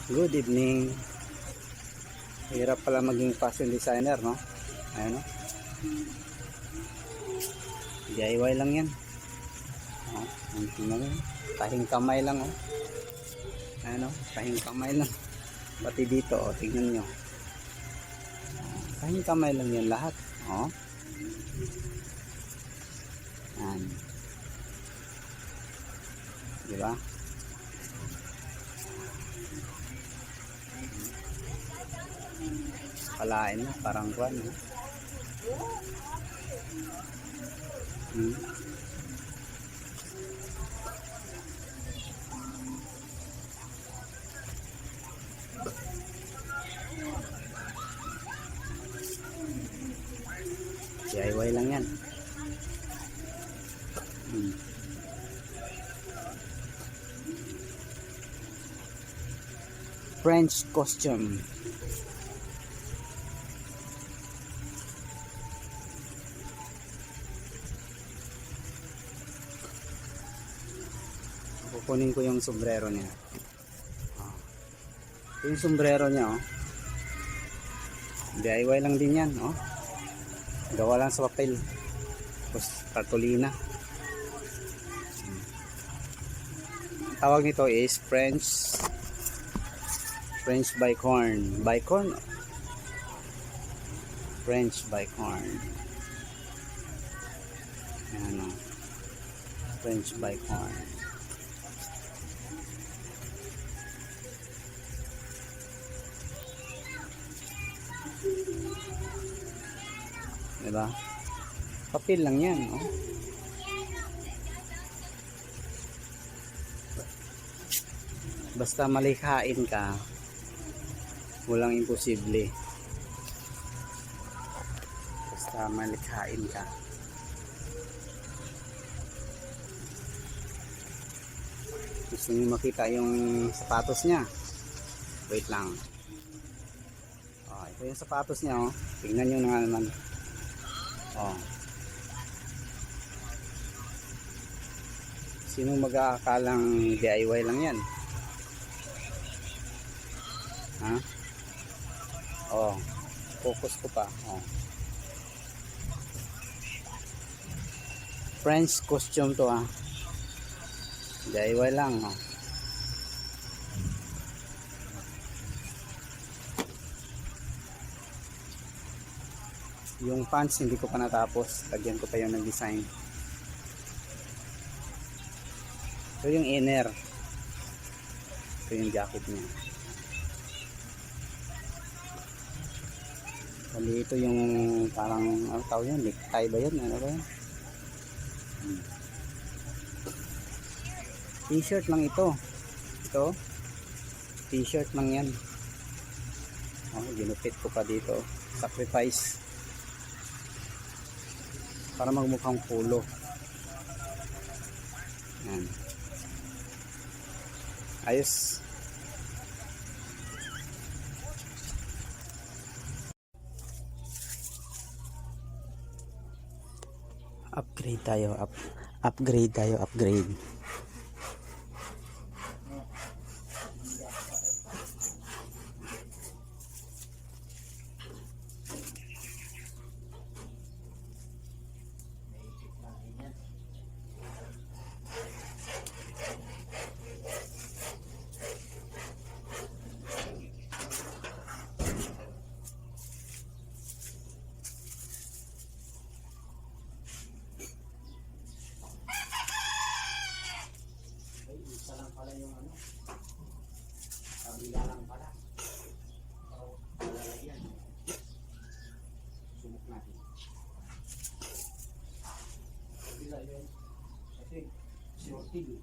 Good evening. Hirap pala maging fashion designer, no? Ayun, no? DIY lang yan. Oh, tingnan mo. Kahing kamay lang, oh. Ayun, no? Kahing kamay lang. Pati dito, oh. Tingnan nyo. Kahing kamay lang yan lahat. Oh. Ayan. Diba? Palain mo, parang kwan, no? DIY lang yan. French costume. Kukunin ko yung sombrero niya. Ito yung sombrero niya, oh. DIY lang din yan, oh. Gawa lang sa papel. Tapos kartolina. Tawag nito is French bicorn. Bicorn? French bicorn. Ayan, oh. French bicorn. Diba? Papel lang yan, oh. Basta malikhain ka, walang imposible. Basta malikhain ka. Gusto niyo makita yung sapatos niya? Wait lang. Oh, ito yung sapatos niya, oh. Tingnan niyo nga naman. Oh. Sinong mag-aakalang DIY lang yan? Ha? Oh. Focus ko pa. Oh. French costume to, ha. DIY lang, oh. Yung pants hindi ko pa natapos. Lagyan ko pa yung design. Ito yung inner. Ito yung jacket niya. Bali ito yung parang ano tawag yan? Necktie ba yun? Ano ba yan? T-shirt lang ito. Ito. T-shirt lang yan. Oh, ginupit ko pa dito. Sacrifice. Para magmukhang polo. Yan. Ayos. Upgrade tayo. Upgrade tayo. Upgrade. Isa lang pala yung ano. Kabila lang pala. So, lalagyan. Subok natin. Kabila yun. Kasi, shorting.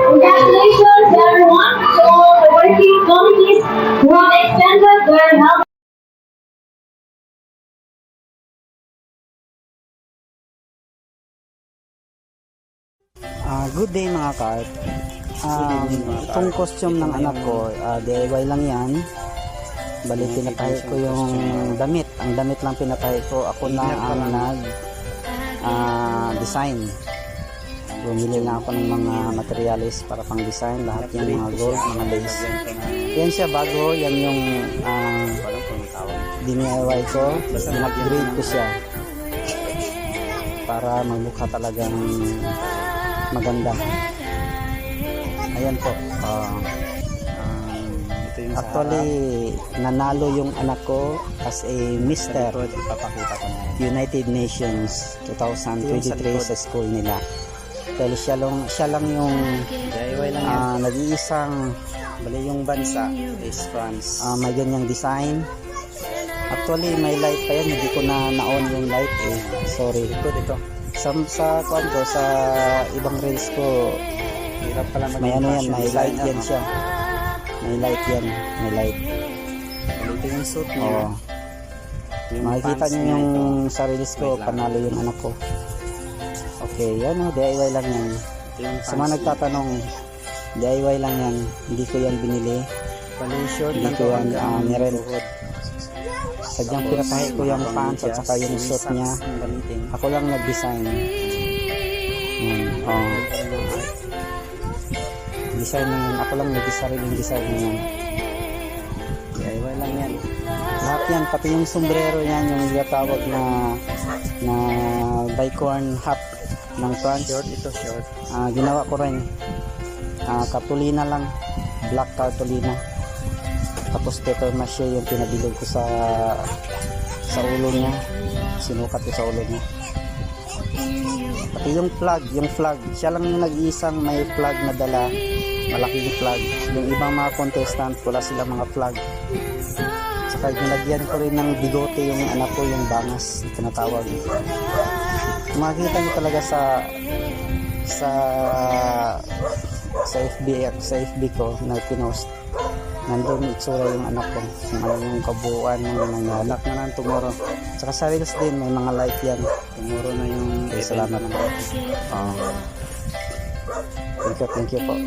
Congratulations, everyone. So the working committees who have extended their help. Good day mga kart. Itong costume ng anak ko, DIY lang yan. Bali pinatahi ko yung damit. Ang damit lang pinatahi ko. Ako na ang nag-design. Bumili lang ako ng mga materialis para pang design. Lahat yan mga gold, mga lace. Yan siya bago. Yan yung DIY ko. In-upgrade ko siya para magmukha talagang maganda. Ayan po. Actually, nanalo yung anak ko as a Mr. United Nations 2023 sa school nila. Dahil siya lang yung nag-iisang yung bansa is France. May ganyang design. Actually, may light pa yan. Hindi ko na-on yung light eh. Sorry. Ito. Sa kwanto, sa ibang reels ko, may ano yan, may light yan siya. May light yan. May light. Ito yung suit niya. Makikita nyo yung sa reels ko, panalo yung anak ko. Okay, yan o, DIY lang yan. Sa mga nagtatanong, DIY lang yan. Hindi ko yan binili. Hindi ko yan nirent. Sadyang pinatahi ko yung pants at saka yung suit niya. Ako lang nag-design. Design na yan. Ako lang nag-sariling design na yan. DIY lang yan. Lahat yan, pati yung sombrero yan, yung tawag na bicorn hat ng France. Ito short. Ginawa ko rin. Cartolina lang. Black cartolina. Tapos paper mache yung pinabilog ko sa ulo niya. Sinukat ko sa ulo niya. Pati yung flag. Siya lang yung nag-iisang may flag na dala. Malaking flag. Yung ibang mga contestant, wala sila mga flag. Saka ginagyan ko rin ng bigote yung anak ko, yung bangas na tinatawag. Makikita niyo talaga sa FB ko na pinost. Nandun itsura yung anak ko, kung ano yung kabuuan ng nangyalak na lang tomorrow. Saka sa reels din, may mga light yan. Tomorrow na yung salamat. Thank you po.